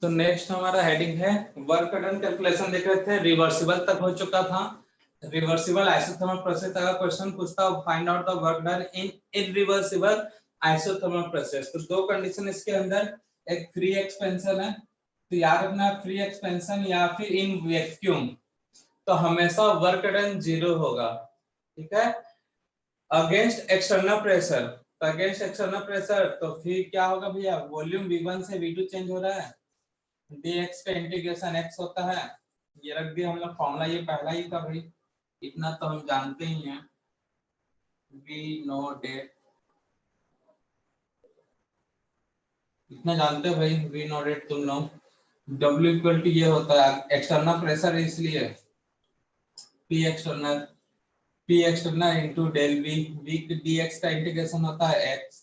तो नेक्स्ट हमारा हेडिंग है वर्क डन कैलकुलेशन। देख रहे थे रिवर्सिबल तक हो चुका था। रिवर्सिबल आइसोथर्मल प्रोसेस का क्वेश्चन पूछता है find out the work done in irreversible isothermal process. तो दो कंडीशन इसके अंदर, एक फ्री एक्सपेंशन है, तो याद रखना फ्री एक्सपेंशन या फिर इन वैक्यूम तो हमेशा वर्क डन जीरो होगा। ठीक है। अगेंस्ट एक्सटर्नल प्रेशर, तो अगेंस्ट एक्सटर्नल प्रेशर तो फिर क्या होगा भैया, वॉल्यूम V1 से V2 चेंज हो रहा है, dx का इंटीग्रेशन x होता है। ये रख दिया हम लोग फॉर्मूला, ये पहला ही था भाई, इतना तो हम जानते ही हैं। v नो डेट, इतना जानते हो भाई, v नो डेट तुम लोग। w इक्वल टू ये होता है एक्सटर्नल प्रेशर, इसलिए p external, p external into del v, v dx का इंटीग्रेशन होता है x,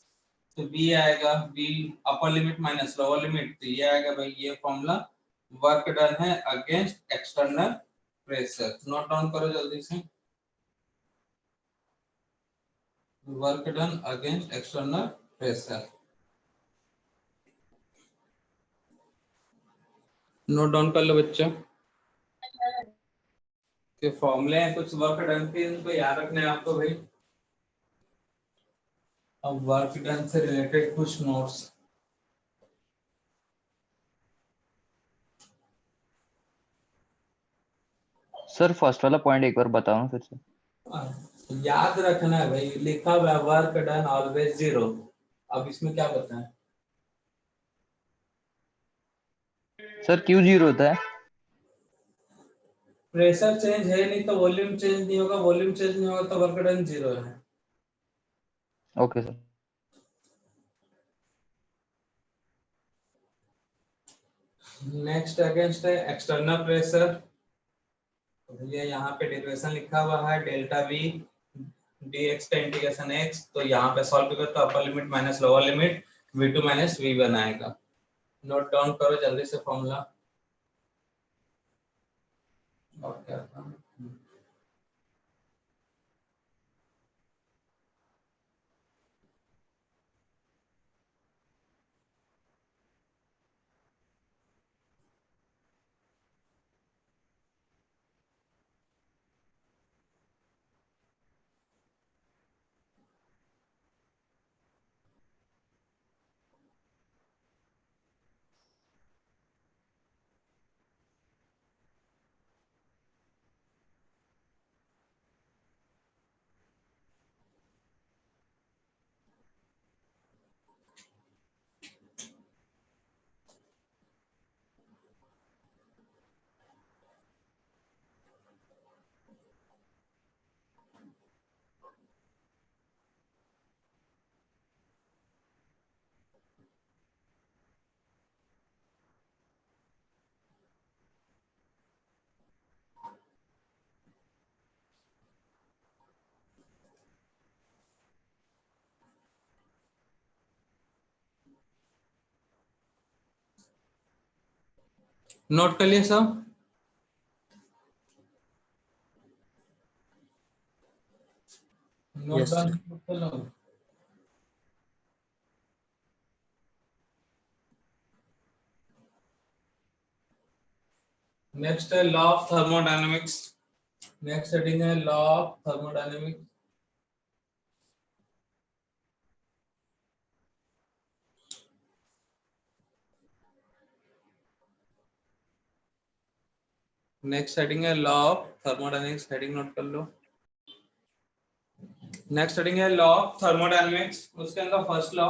तो v आएगा v upper limit minus lower limit, तो ये आएगा भाई ये फॉर्मूला वर्क डन है against external pressure. Note down करो जल्दी से, work done against external pressure. Note down कर लो बच्चों, के फॉर्मूले हैं कुछ वर्क डन के, इनको याद रखने हैं आपको भाई। अब वर्क डन से रिलेटेड कुछ नोट्स। सर फर्स्ट वाला पॉइंट एक बार बताओ फिर से। याद रखना है भाई, लिखा हुआ है वर्क डन ऑलवेज जीरो। अब इसमें क्या बताएं? सर क्यों जीरो होता है? प्रेशर चेंज है नहीं तो वॉल्यूम चेंज नहीं होगा, वॉल्यूम चेंज नहीं होगा तो वर्क डन जीरो है। Okay sir. नेक्स्ट अगेंस्ट है एक्सटर्नल प्रेशर, ये यहाँ पे डेरिवेशन लिखा हुआ है डेल्टा वी dx का इंटीग्रेशन x, तो यहाँ पे सॉल्व करो तो अपर limit minus lower limit v2 minus v1 आएगा। नोट डाउन करो जल्दी से फॉर्मूला। और क्या था? नोट कर लिए सब? Note yes down sir. कर लो। नेक्स्ट है law of thermodynamics. Next heading है law of thermodynamics. Next heading है law of thermodynamics, heading note कर लो। नेक्स्ट हेडिंग है लॉ ऑफ थर्मोडायनेमिक्स, उसके अंदर फर्स्ट लॉ,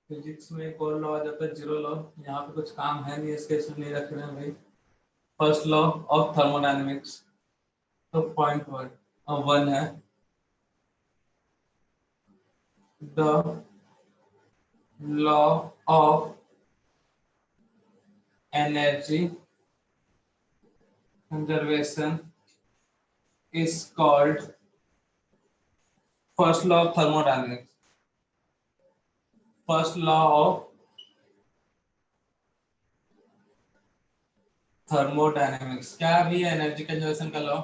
फिजिक्स में एक और लॉ आ जाता है जीरो लॉ, यहाँ पे कुछ काम है नहीं इसके, इसमें नहीं रख रहे हैं भाई। फर्स्ट लॉ ऑफ थर्मोडायनेमिक्स, तो पॉइंट वन है the law of energy conservation is called first law of thermodynamics. First law of thermodynamics क्या भी है? एनर्जी कंजर्वेशन का law.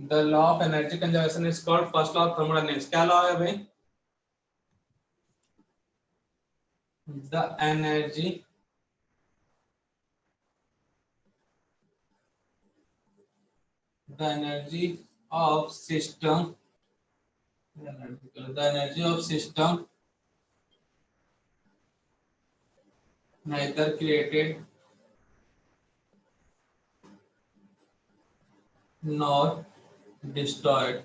The law of energy conservation is called first law of thermodynamics. क्या law है भाई? The energy of system, the energy of system neither created nor destroyed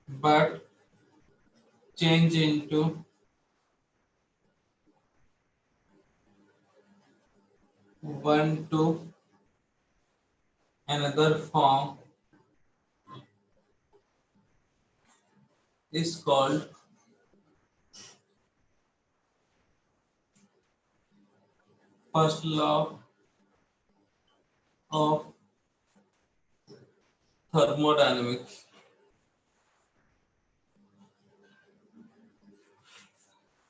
but change into one to another form is called first law of thermodynamics.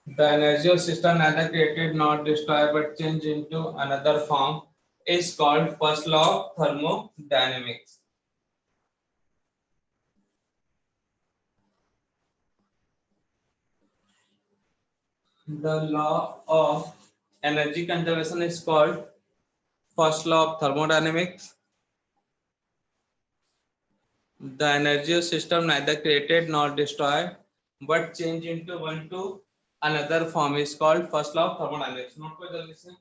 The energy of system neither created nor destroyed but changed into another form is called first law of thermodynamics. The law of energy conservation is called first law of thermodynamics. The energy of system neither created nor destroyed but changed into one to another form is called first law of thermodynamics. Note को जल्दी से।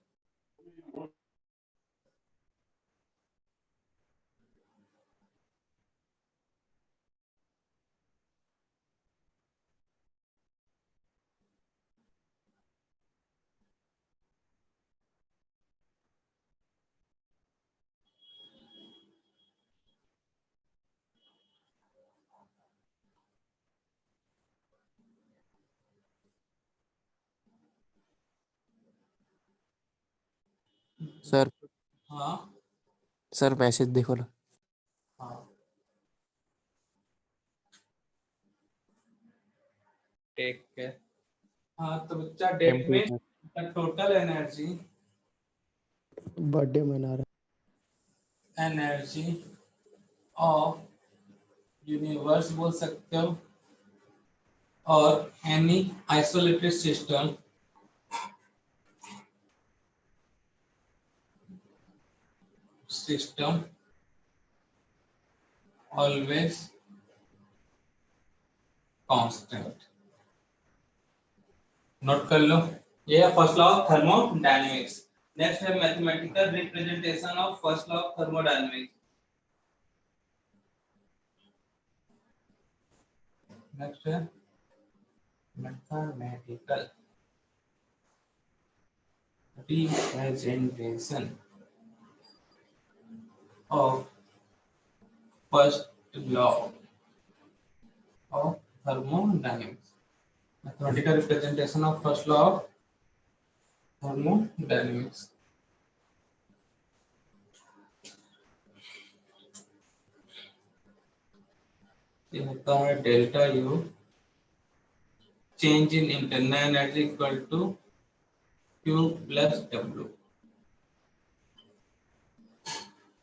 Sir हाँ sir message देखो ना। हाँ take care. हाँ तो बच्चा डेट में टोटल एनर्जी बर्थडे मना रहा ऑफ यूनिवर्स बोल सकते हो और any isolated system always constant. Note कर लो, ये है first law of thermodynamics. Next है mathematical representation of first law of thermodynamics. Next है mathematical representation of first law of thermodynamics. Mathematical representation of first law of thermodynamics. ये होता है delta U, change in internal energy equal to Q plus W।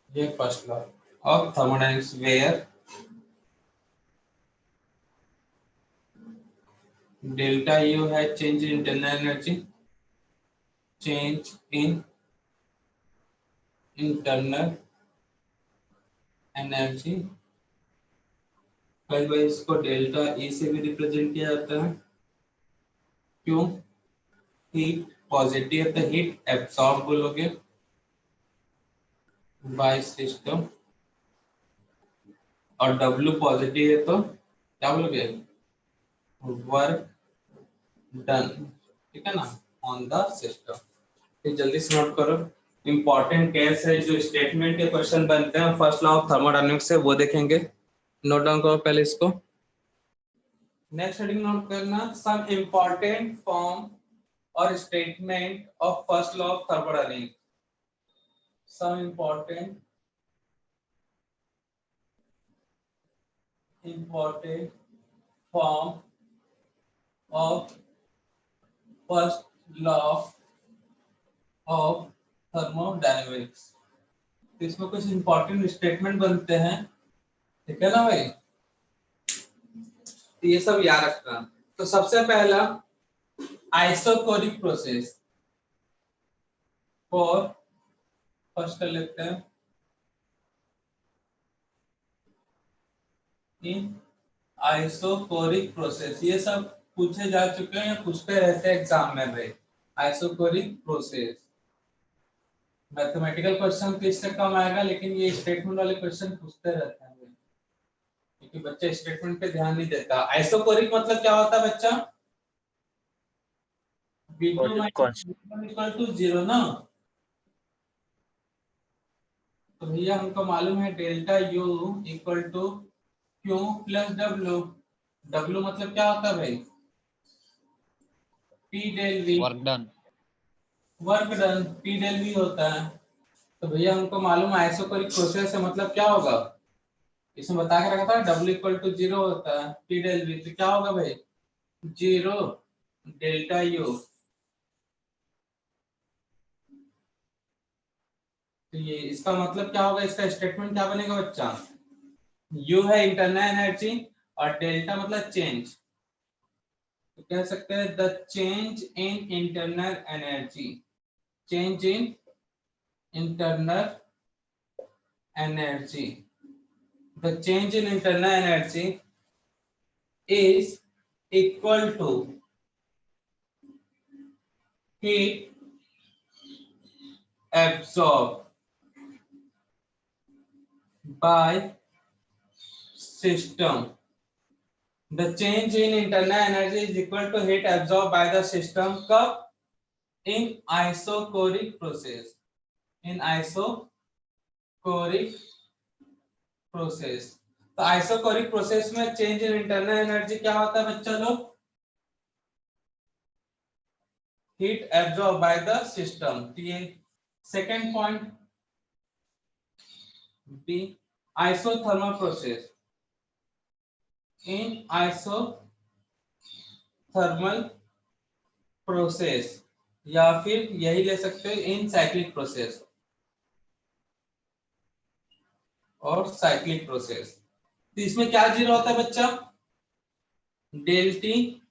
ये first law of thermodynamics where delta U है change in internal energy, change in internal energy. कई बार इसको delta E से भी रिप्रेजेंट किया जाता है। क्यों? हीट पॉजिटिव है तो हीट एब्सॉर्ब बोलोगे बाय सिस्टम, और W पॉजिटिव है तो क्या बोलोगे? Work done. ठीक है ना, ऑन द सिस्टम। फिर जल्दी से नोट करो, इंपॉर्टेंट केस है जो स्टेटमेंट के क्वेश्चन बनते हैं फर्स्ट लॉ ऑफ थर्मोडायनेमिक्स से, वो देखेंगे। नोट डाउन करो पहले इसको। नेक्स्ट हेडिंग नोट करना, सम इंपॉर्टेंट फॉर्म और statement of first law of thermodynamics. Some important form of first law of thermodynamics। तो इसमें कुछ इंपॉर्टेंट स्टेटमेंट बनते हैं, ठीक है ना भाई। तो ये सब याद रखना। तो सबसे पहला आइसोकोरिक प्रोसेस फॉर, फर्स्ट कर लेते हैं इन आइसोकोरिक प्रोसेस। ये सब पूछे जा चुके हैं या पूछते रहते हैं एग्जाम में भाई। आइसोकोरिक प्रोसेस मैथमेटिकल क्वेश्चन तो इससे कम आएगा, लेकिन ये स्टेटमेंट वाले क्वेश्चन पूछते रहते हैं भाई, क्योंकि बच्चा स्टेटमेंट पे ध्यान नहीं देता। आइसोकोरिक मतलब क्या होता है बच्चा? V2 minus V1 equal to 0 ना। तो भैया हमको मालूम है delta U equal to Q plus W। W मतलब क्या होता है भाई? P del V, work done. Work done. P del V होता है। तो भैया हमको मालूम है आइसोकोरिक प्रोसेस है मतलब क्या होगा, इसमें बता के रखा था W इक्वल टू 0 होता है, P डेल V। तो क्या होगा भाई? 0 डेल्टा U। तो ये इसका मतलब क्या होगा, इसका स्टेटमेंट क्या बनेगा बच्चा? U है इंटरनल एनर्जी और डेल्टा मतलब चेंज, तो कह सकते हैं the change in internal energy, change in internal energy, the change in internal energy is equal to heat absorbed by system. The change in internal energy is equal to heat absorbed by the system कब? In isochoric process, in isochoric process। तो isochoric process में change in internal energy क्या होता है बच्चा लोग? Heat absorb by the system. तो ये second point B isothermal process, in isothermal process, या फिर यही ले सकते हो इन साइक्लिक प्रोसेस और साइक्लिक प्रोसेस। तो इसमें क्या जीरो होता है बच्चा? Del T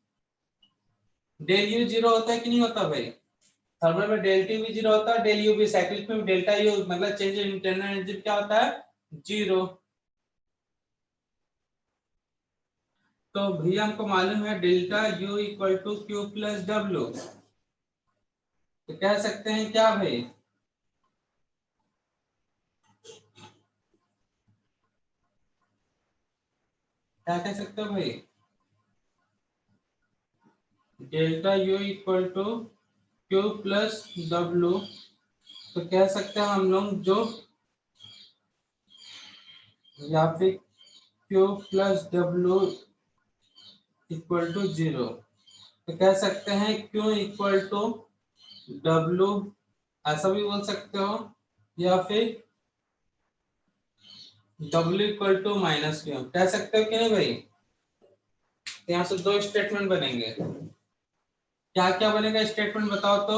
del U zero होता है कि नहीं होता भाई? थर्मल में डेल टी भी जीरो होता है, डेल यू भी। साइक्लिक में डेल्टा यू मतलब चेंज इन इंटरनल एनर्जी क्या होता है? जीरो। तो भैया हमको मालूम है delta U equal to Q plus W. तो कह सकते हैं क्या भाई? क्या कह सकते हो भाई? Delta U equal to Q plus W. तो कह सकते हैं हम लोग जो, या फिर Q plus W equal to 0। तो कह सकते हैं क्यू इक्वल टू डब्ल्यू, ऐसा भी बोल सकते हो, या फिर W equal to minus Q कह सकते हो कि नहीं भाई? तो यहाँ से दो स्टेटमेंट बनेंगे। क्या क्या बनेगा स्टेटमेंट बताओ तो।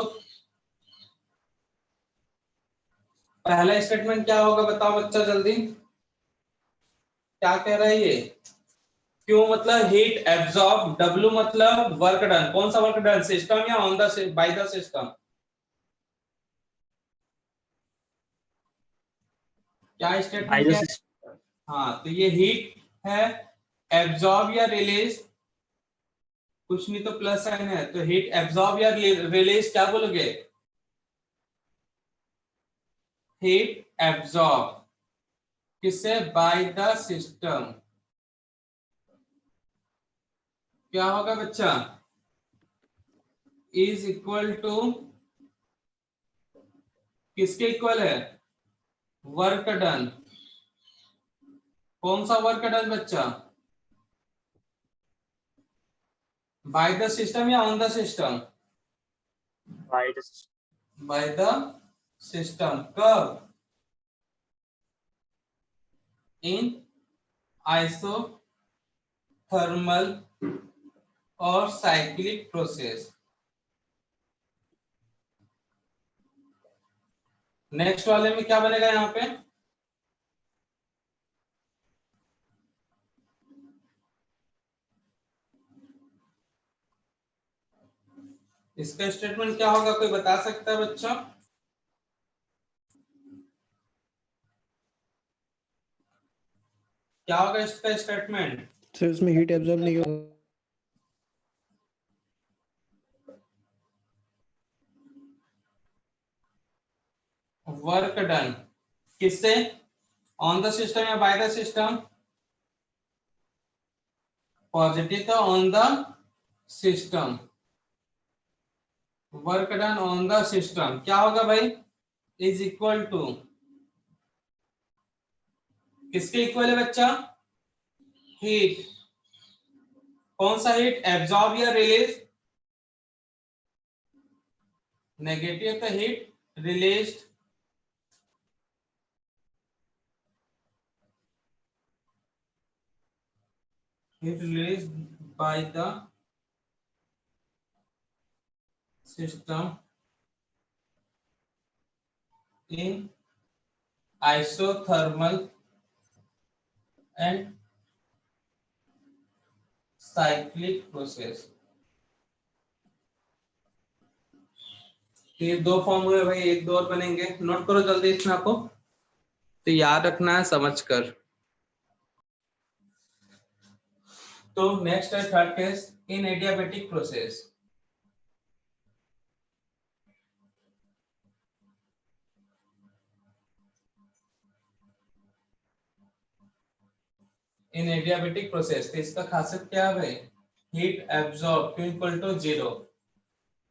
पहला स्टेटमेंट क्या होगा बताओ बच्चा जल्दी, क्या कह रहा है ये? क्यू मतलब हीट एब्जॉर्ब, डब्ल्यू मतलब वर्क डन। कौन सा वर्क डन, सिस्टम या on the by the system? क्या स्टेटमेंट क्या है? हाँ, तो ये हीट है, एब्जॉर्ब या रिलीज, कुछ नहीं तो प्लस साइन है, तो हीट एब्जॉर्ब या रिलीज क्या बोलोगे? हीट एब्जॉर्ब किससे? Bye the system. क्या होगा बच्चा? इज इक्वल टू किसके इक्वल है? Work done. कौन सा वर्क डन बच्चा? बाय द सिस्टम या on the system? Bye the system. कब? इन आइसोथर्मल और साइक्लिक प्रोसेस। नेक्स्ट वाले में क्या बनेगा यहाँ पे, इसका स्टेटमेंट क्या होगा, कोई बता सकता है बच्चा? क्या होगा इसका स्टेटमेंट? सर इसमें हीट एब्जॉर्ब नहीं होगा। वर्क डन किससे, ऑन द सिस्टम या बाय द सिस्टम? पॉजिटिव था on the system, work done on the system क्या होगा भाई, इज इक्वल टू, किसके इक्वल है बच्चा, हीट, कौन सा हीट, एब्जॉर्ब या रिलीज, नेगेटिव का heat released heat released by the system in isothermal and cyclic process। ये दो फॉर्म हुए भाई, एक दो और बनेंगे, नोट करो जल्दी इसमें, आपको तो याद रखना है समझकर। तो नेक्स्ट है third case, in adiabatic process. In adiabatic process तो इसका खासियत क्या है भाई, heat absorb Q equal to 0,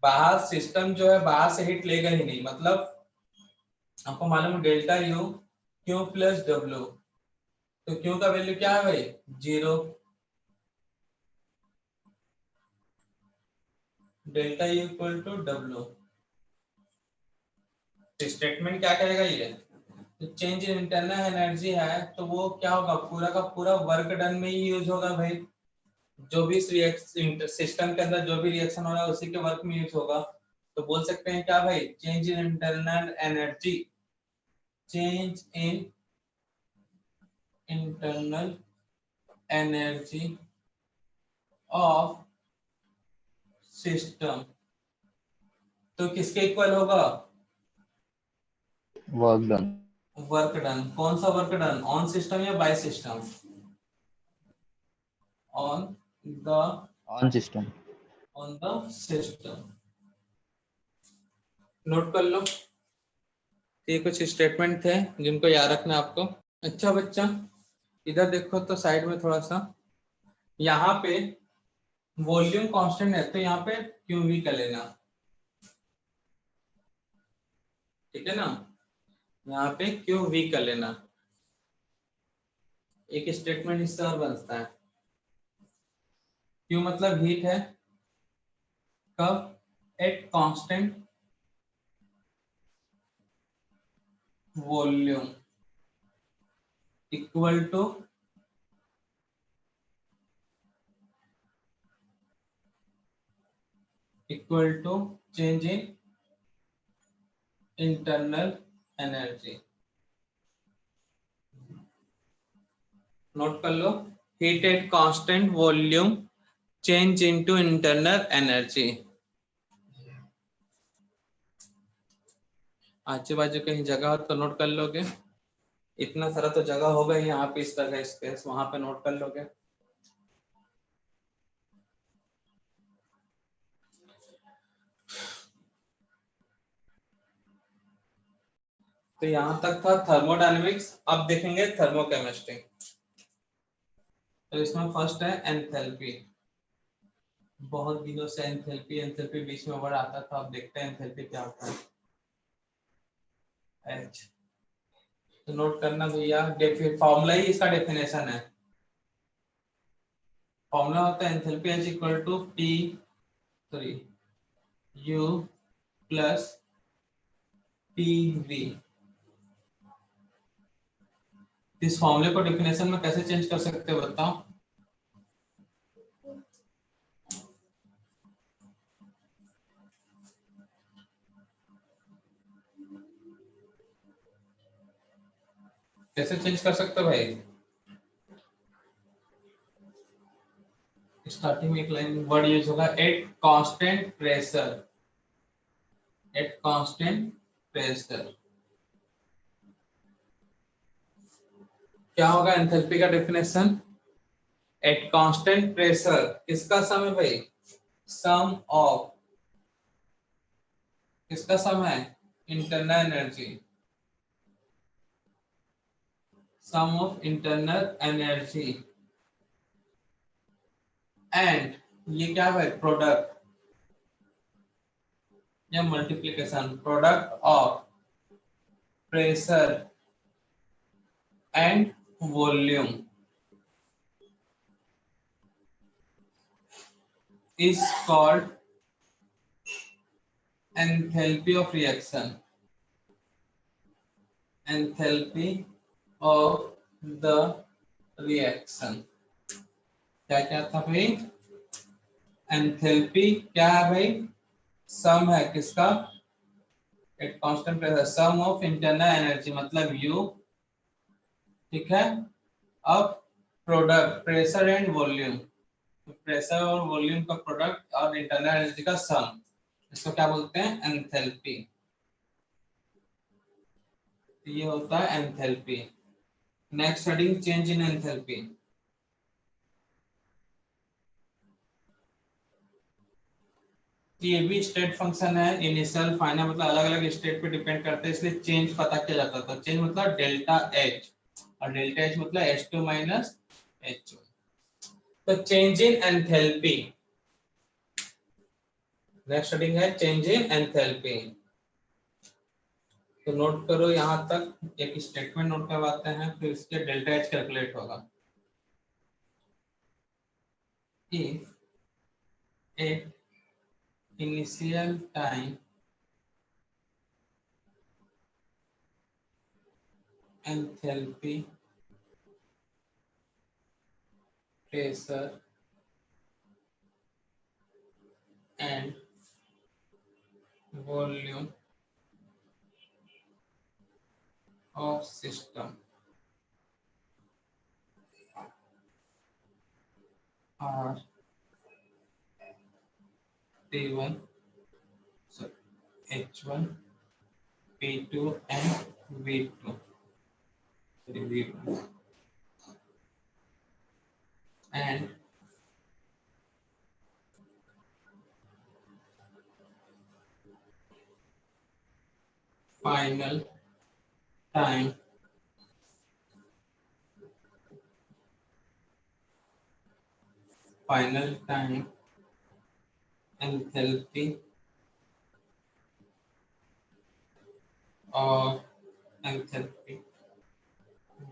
बाहर सिस्टम जो है बाहर से हीट लेगा ही नहीं, मतलब आपको मालूम है delta U Q plus W, तो क्यू का वैल्यू क्या है भाई 0, delta U equal to W. Statement क्या करेगा ये, तो चेंज इन इंटरनल एनर्जी है तो वो क्या होगा, पूरा का पूरा वर्क डन में ही यूज होगा भाई, जो भी सिस्टम के अंदर जो भी रिएक्शन हो रहा है उसी के वर्क में यूज होगा। तो बोल सकते हैं क्या भाई, change in internal energy, change in internal energy of system, तो किसके इक्वल होगा, वर्क डन। वर्क डन, कौन सा वर्क डन, ऑन सिस्टम या by system, on the on system. On the system. Note कर लो, ये कुछ स्टेटमेंट थे जिनको याद रखना है आपको। अच्छा बच्चा इधर देखो तो साइड में थोड़ा सा, यहाँ पे वॉल्यूम कांस्टेंट है तो यहाँ पे क्यू वी कर लेना, ठीक है ना, यहाँ पे क्यू वी कर लेना। एक स्टेटमेंट इससे और बनता है, क्यू मतलब हीट है, कब, at constant volume equal to change in internal energy. नोट कर लो, heat at constant volume change into internal energy. आजू बाजू कहीं जगह हो तो नोट कर लोगे, इतना सारा तो जगह होगा ही यहाँ पे, इस तरह स्पेस, वहां पे नोट कर लोगे। तो यहां तक था थर्मोडायनेमिक्स, अब देखेंगे थर्मोकेमिस्ट्री। तो इसमें फर्स्ट है एंथैल्पी, बहुत दिनों से एंथैल्पी एंथैल्पी बीच में वर्ड आता था, अब देखते हैं एंथैल्पी क्या होता है। एच, तो नोट करना भैया, फॉर्मूला ही इसका डेफिनेशन है, फॉर्मूला होता है enthalpy H equal to P sorry U plus P V. इस फॉर्मूले को डेफिनेशन में कैसे चेंज कर सकते हो बताओ, कैसे चेंज कर सकते हो भाई? स्टार्टिंग में एक लाइन वर्ड यूज होगा eight constant pressure, eight constant pressure. क्या होगा एंथैल्पी का डेफिनेशन? एट कांस्टेंट प्रेशर किसका सम है भाई? सम ऑफ, किसका सम है? Internal energy, sum of internal energy and ये क्या है? प्रोडक्ट या multiplication, product of pressure and volume is called enthalpy of reaction, enthalpy of the reaction। क्या क्या था भाई? एंथैल्पी क्या है भाई? सम है किसका? At constant pressure, sum of internal energy मतलब U, ठीक है। अब प्रोडक्ट प्रेशर एंड वॉल्यूम, तो प्रेशर और वॉल्यूम का प्रोडक्ट और इंटरनल एनर्जी का सम, इसको क्या बोलते हैं? एंथैल्पी। ये होता है enthalpy. Next studying change in enthalpy. ये भी स्टेट फंक्शन है, इनिशियल फाइनल मतलब अलग अलग स्टेट पे डिपेंड करते हैं, इसलिए चेंज पता किया जाता था। चेंज मतलब डेल्टा एच, और डेल्टा एच मतलब H2 माइनस H1। तो change in enthalpy, next heading है चेंज इन एंथैल्पी। तो नोट करो यहां तक, एक स्टेटमेंट नोट करवाते हैं फिर इसके डेल्टा एच कैलकुलेट होगा। If at initial time enthalpy pressure and volume of system are T1, so H1, P2 and V2, V1, and final time enthalpy or enthalpy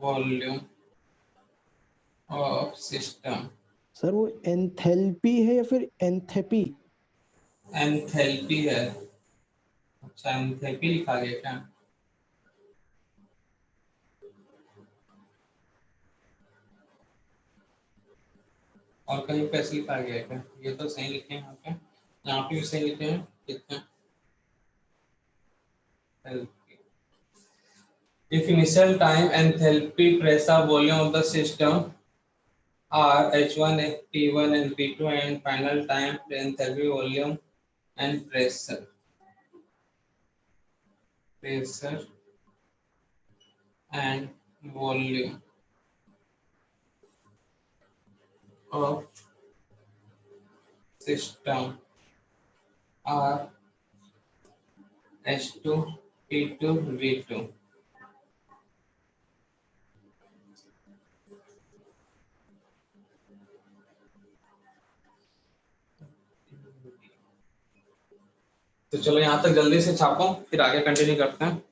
volume of system। Sir वो enthalpy है या फिर एंथैपी? Enthalpy है। अच्छा enthalpy लिखा गया क्या? और कहीं पे ऐसे लिखा गया है क्या? ये तो सही लिखे हैं यहाँ पे, यहाँ पे भी सही लिखे हैं कितना। If initial time, enthalpy, pressure, volume of the system are H1, T1 and P2 and final time enthalpy, volume and pressure and volume of system are H2, P2, V2। तो चलो यहाँ तक जल्दी से छापो, फिर आगे कंटिन्यू करते हैं।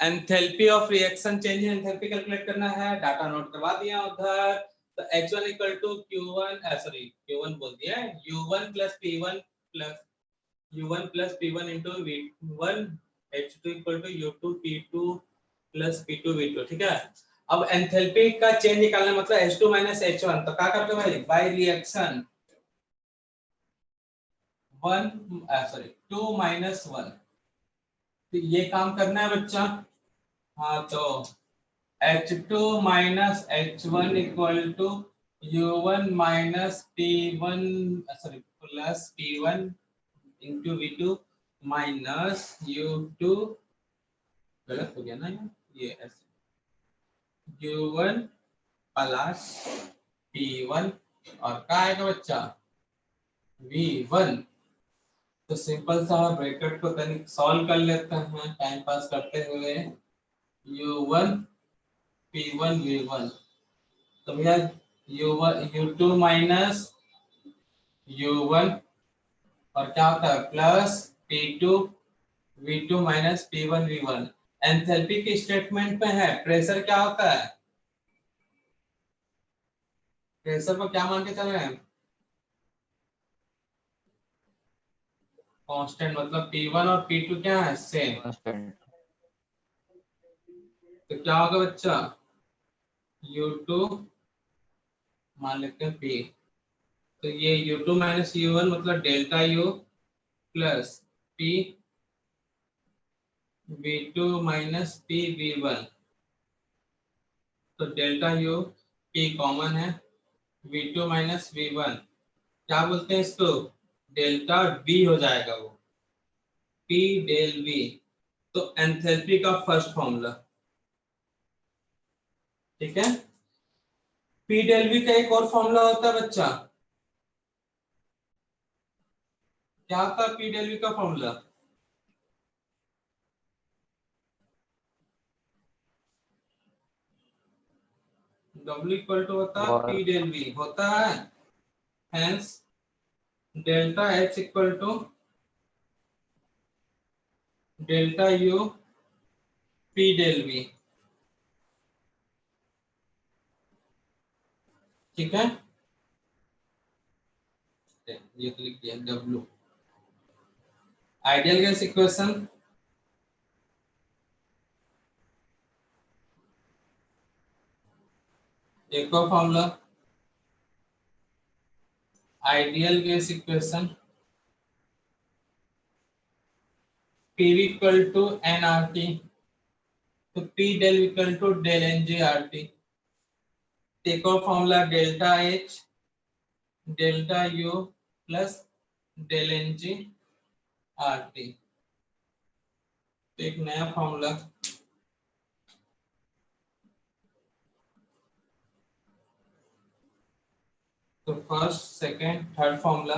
Enthalpy of reaction, change in enthalpy calculate करना है, डाटा नोट करवा दिया उधर। तो H1 equal to Q1 Q1 बोल दिया है, U1 plus P1 into V1, H2 equal to U2 P2 plus P2 V2, ठीक है। अब एंथैल्पी का चेंज निकालना मतलब H2 माइनस H1, तो क्या करते हो भाई? बाय रिएक्शन 2 माइनस 1, तो ये काम करना है बच्चा। हाँ तो H2 minus H1 equal to U1 minus P1 sorry plus P1 into V2 minus U2, गलत हो गया ना ये ऐसे, U1 प्लस P1 और क्या आएगा बच्चा V1। तो सिंपल सा ब्रैकेट को तनिक सॉल्व कर लेते हैं टाइम पास करते हुए। U1 P1 V1, तो भैया U1 U2 माइनस U1 और क्या होता है plus P2 V2 minus P1 V1। Enthalpy के स्टेटमेंट में है प्रेशर क्या होता है, प्रेशर को क्या मान के चल रहे हैं कांस्टेंट, मतलब P1 और P2 क्या है सेम। कांस्टेंट। तो क्या होगा बच्चा U2 मान लेते हैं P, तो ये U2 माइनस U1 मतलब delta U plus P V2 minus P V1, तो डेल्टा U P कॉमन है, V2 माइनस V1 क्या बोलते हैं इसको डेल्टा V हो जाएगा वो P डेल V। तो एंथैल्पी का फर्स्ट फॉर्मूला, ठीक है। P डेल V का एक और फॉर्मूला होता है बच्चा, क्या होता है P डेल V का फॉर्मूला, W इक्वल टू होता है P डेल V होता है, hence delta H equal to delta U P del V, ठीक है। ये तो लिख दिया W। आइडियल गैस इक्वेशन, एक और formula ideal gas equation P equal to nRT, तो P del equal to del NGRT। एक और formula delta H delta U plus del NGRT। एक नया फॉर्मूला तो first second third formula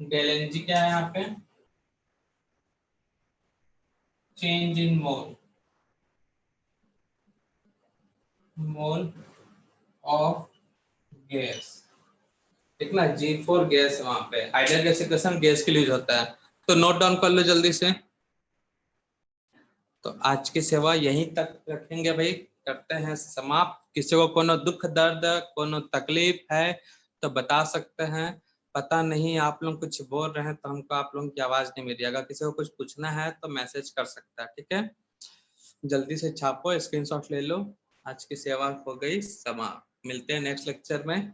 del NG क्या है यहाँ पे change in mole, mole of gas, ठीक ना G4 गैस वहां पे आइडियल गैस इक्वेशन गैस के लिए यूज होता है। तो नोट डाउन कर लो जल्दी से। तो आज की सेवा यहीं तक रखेंगे भाई, करते हैं समाप्त। किसी को कोनो दुख दर्द कोनो तकलीफ है तो बता सकते हैं, पता नहीं आप लोग कुछ बोल रहे हैं तो हमको आप लोगों की आवाज नहीं मिल रही, अगर किसी को कुछ पूछना है तो मैसेज कर सकता है, ठीक है। जल्दी से छापो स्क्रीनशॉट ले लो। आज की सेवा हो गई समाप्त, मिलते हैं नेक्स्ट लेक्चर में।